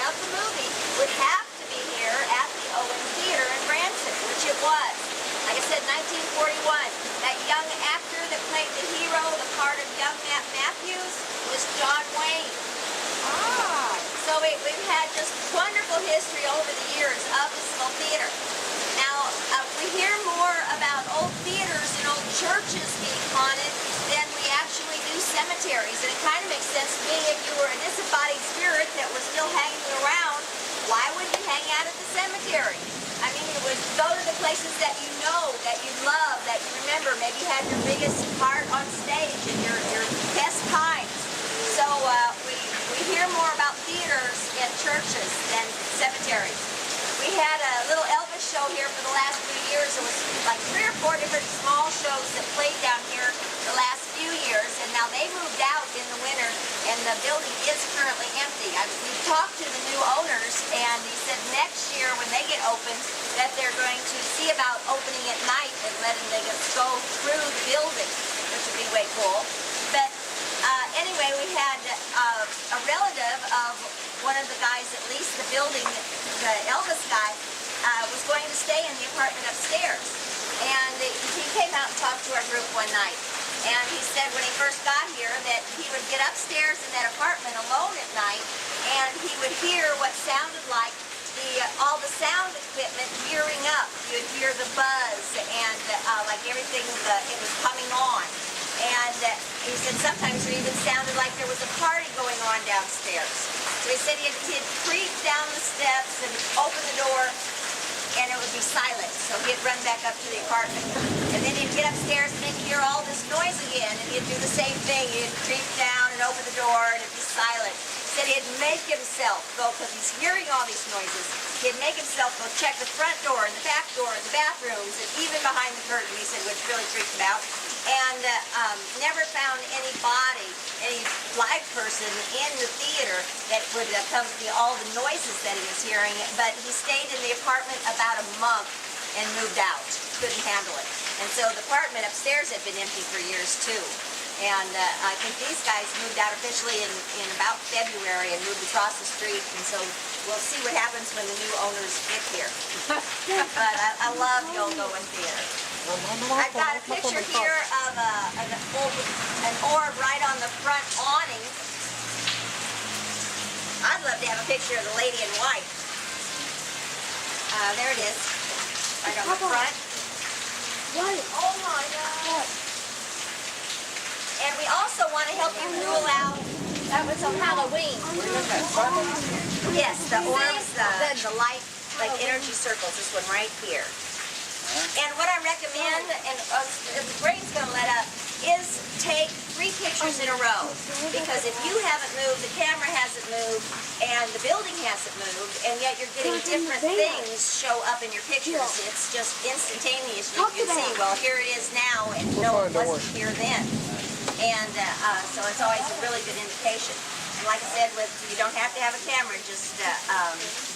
of the movie would have to be here at the Owen Theater in Branson, which it was. Like I said, 1941. That young actor that played the hero, the part of young Matt Matthews, was John Wayne. So we've had just wonderful history over the years of this little theater. Now, we hear more about old theaters and old churches being haunted than we actually do cemeteries. And it kind of makes sense to me, if you were a disembodied spirit that was still hanging around, why would you hang out at the cemetery? I mean, you would go to the places that you know, that you love, that you remember. Maybe you had your biggest part on stage and your best times. So we hear more about theaters and churches than cemeteries. We had a little Elvis show here for the last few years. It was like 3 or 4 different small shows that played down here the last few years, and now they moved out in the winter, and the building is currently empty. We've talked to the new owners, and he said next year when they get opened that they're going to see about opening at night and letting them go through the building, which would be way cool. But anyway, we had a relative of one of the guys that leased the building, the Elvis guy, was going to stay in the apartment upstairs. And he came out and talked to our group one night. And he said when he first got here that he would get upstairs in that apartment alone at night, and he would hear what sounded like all the sound equipment gearing up. You'd hear the buzz and like everything, it was coming on. And he said sometimes it even sounded like there was a party going on downstairs. So he said he'd creep down the steps and open the door, and it would be silent. So he'd run back up to the apartment. And then he'd get upstairs and he'd hear all this noise again, and he'd do the same thing. He'd creep down and open the door, and it'd be silent. He said he'd make himself go, because he's hearing all these noises, he'd make himself go check the front door and the back door and the bathrooms, and even behind the curtain, he said, which really freaked him out. And never found any body, any live person in the theater that would accompany all the noises that he was hearing. But he stayed in the apartment about a month and moved out. Couldn't handle it. And so the apartment upstairs had been empty for years too. And I think these guys moved out officially in about February and moved across the street. And so we'll see what happens when the new owners get here. But I love the old Owen Theater. I've got a picture here of an orb right on the front awning. I'd love to have a picture of the lady in white. There it is, right on the front. White. Oh my God. And we also want to help you rule out, that was on Halloween. Yes, the orbs, the light, like energy circles, this one right here. And what I recommend, and the brain's going to let up, is take 3 pictures in a row. Because if you haven't moved, the camera hasn't moved, and the building hasn't moved, and yet you're getting different things show up in your pictures. It's just instantaneous. You can see, well, here it is now, and no, it wasn't here then. And so it's always a really good indication. And like I said, you don't have to have a camera, just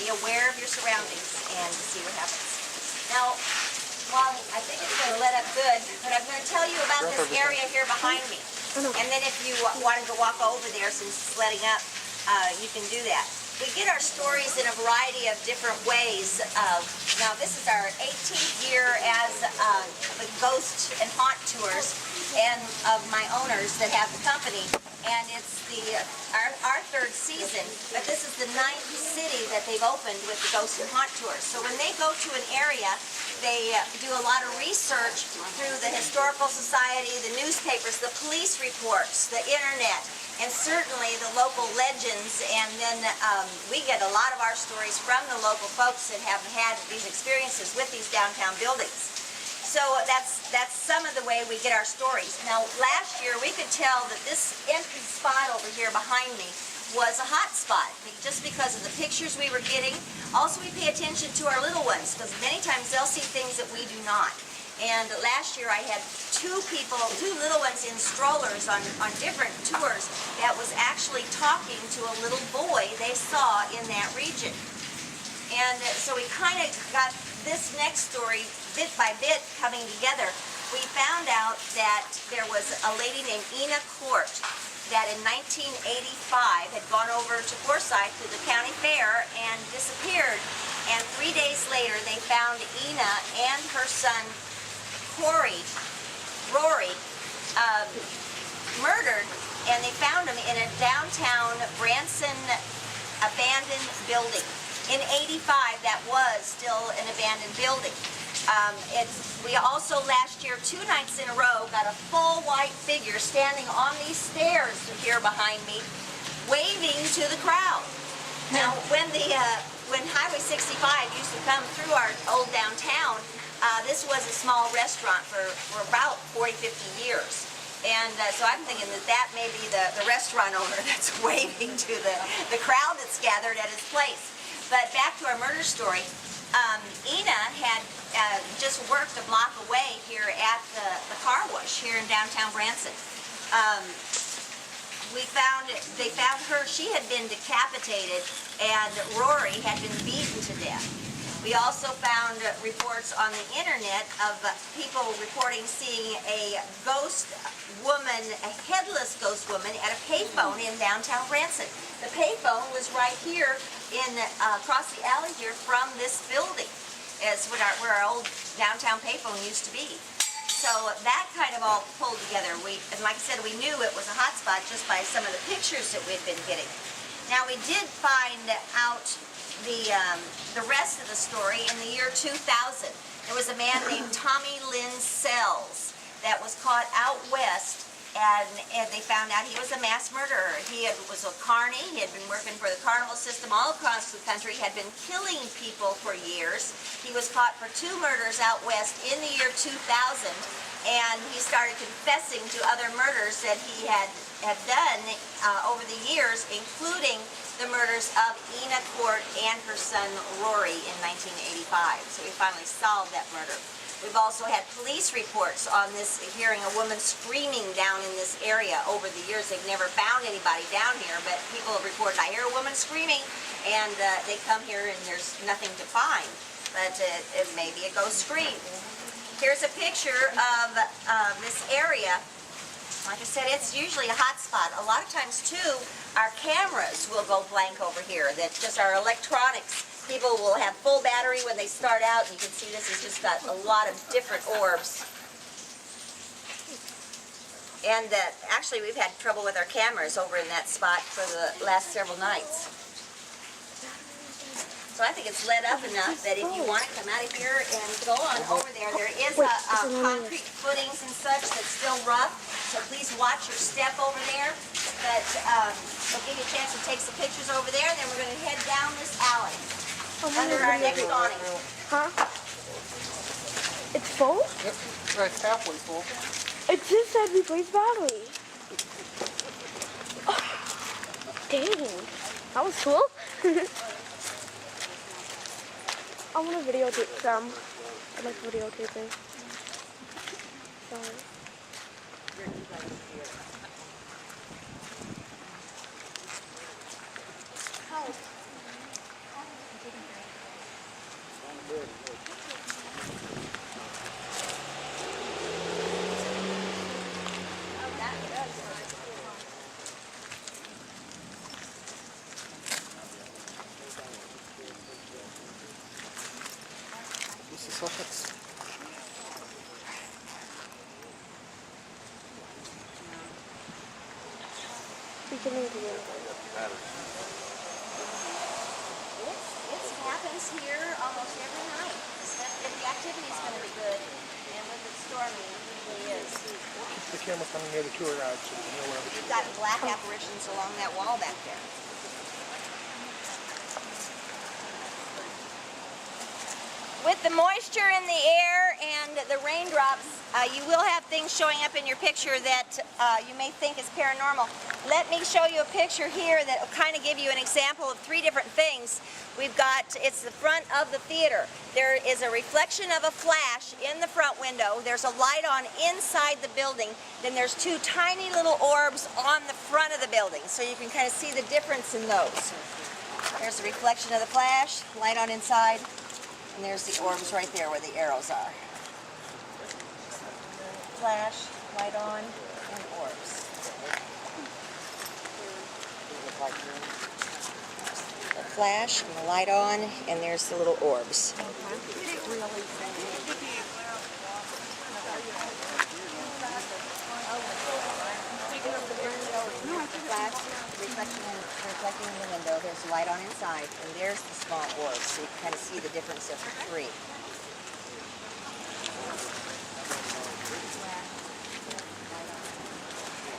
be aware of your surroundings and see what happens. Now, well, I think it's going to let up good, but I'm going to tell you about this area here behind me. And then if you wanted to walk over there since it's letting up, you can do that. We get our stories in a variety of different ways. Now, this is our 18th year as the ghost and haunt tours and of my owners that have the company. And it's our 3rd season, but this is the 9th city that they've opened with the ghost and haunt tours. So when they go to an area, they do a lot of research through the Historical Society, the newspapers, the police reports, the internet, and certainly the local legends. And then we get a lot of our stories from the local folks that have had these experiences with these downtown buildings. So that's some of the way we get our stories. Now, last year we could tell that this empty spot over here behind me was a hot spot, just because of the pictures we were getting. Also, we pay attention to our little ones, because many times they'll see things that we do not. And last year I had 2 little ones in strollers on different tours that was actually talking to a little boy they saw in that region. And so we kind of got this next story bit by bit coming together. We found out that there was a lady named Ina Court that in 1985 had gone over to Forsyth to the county fair and disappeared. And 3 days later, they found Ina and her son Rory, murdered, and they found them in a downtown Branson abandoned building. In '85, that was still an abandoned building. We also last year, 2 nights in a row, got a full white figure standing on these stairs here behind me, waving to the crowd. Now, when Highway 65 used to come through our old downtown, this was a small restaurant for about 40, 50 years. And so I'm thinking that may be the restaurant owner that's waving to the crowd that's gathered at his place. But back to our murder story, Ina had just worked a block away here at the car wash here in downtown Branson. They found her, she had been decapitated, and Rory had been beaten to death. We also found reports on the internet of people reporting seeing a ghost woman, a headless ghost woman at a payphone in downtown Branson. The payphone was right here across the alley here from this building. It's where our old downtown payphone used to be. So that kind of all pulled together. And like I said, we knew it was a hot spot just by some of the pictures that we'd been getting. Now we did find out the rest of the story in the year 2000. There was a man named Tommy Lynn Sells that was caught out west, and they found out he was a mass murderer. He was a carny. He had been working for the carnival system all across the country, had been killing people for years. He was caught for 2 murders out west in the year 2000, and he started confessing to other murders that he had done over the years, including the murders of Ina Court and her son Rory in 1985. So we finally solved that murder. We've also had police reports on this, hearing a woman screaming down in this area over the years. They've never found anybody down here, but people have reported, I hear a woman screaming, and they come here and there's nothing to find. But it may be a ghost scream. Here's a picture of this area. Like I said, it's usually a hot spot. A lot of times, too, our cameras will go blank over here. That's just our electronics. People will have full battery when they start out. You can see this has just got a lot of different orbs. And actually, we've had trouble with our cameras over in that spot for the last several nights. So I think it's lit up enough that if you want to come out of here and go on over there, there is a concrete footings and such that's still rough, so please watch your step over there. But we'll give you a chance to take some pictures over there, and then we're going to head down this alley under our next awning. Huh? It's full? Yep, right, halfway full. It just said replace battery. Oh, dang, that was cool. I want to videotape some. I like videotaping. Sorry. It happens here almost every night. The activity's going to be good, and with it stormy, it usually is. The camera's coming near the tour guide, so you know where. We've got black apparitions along that wall back there. With the moisture in the air and the raindrops, you will have things showing up in your picture that you may think is paranormal. Let me show you a picture here that will kind of give you an example of 3 different things. We've got, it's the front of the theater. There is a reflection of a flash in the front window. There's a light on inside the building. Then there's 2 tiny little orbs on the front of the building. So you can kind of see the difference in those. There's the reflection of the flash, light on inside. And there's the orbs right there where the arrows are. Flash, light on, and orbs. The flash and the light on, and there's the little orbs. Flash, reflecting in the window, there's light on inside, and there's the small orbs, so you can kind of see the difference of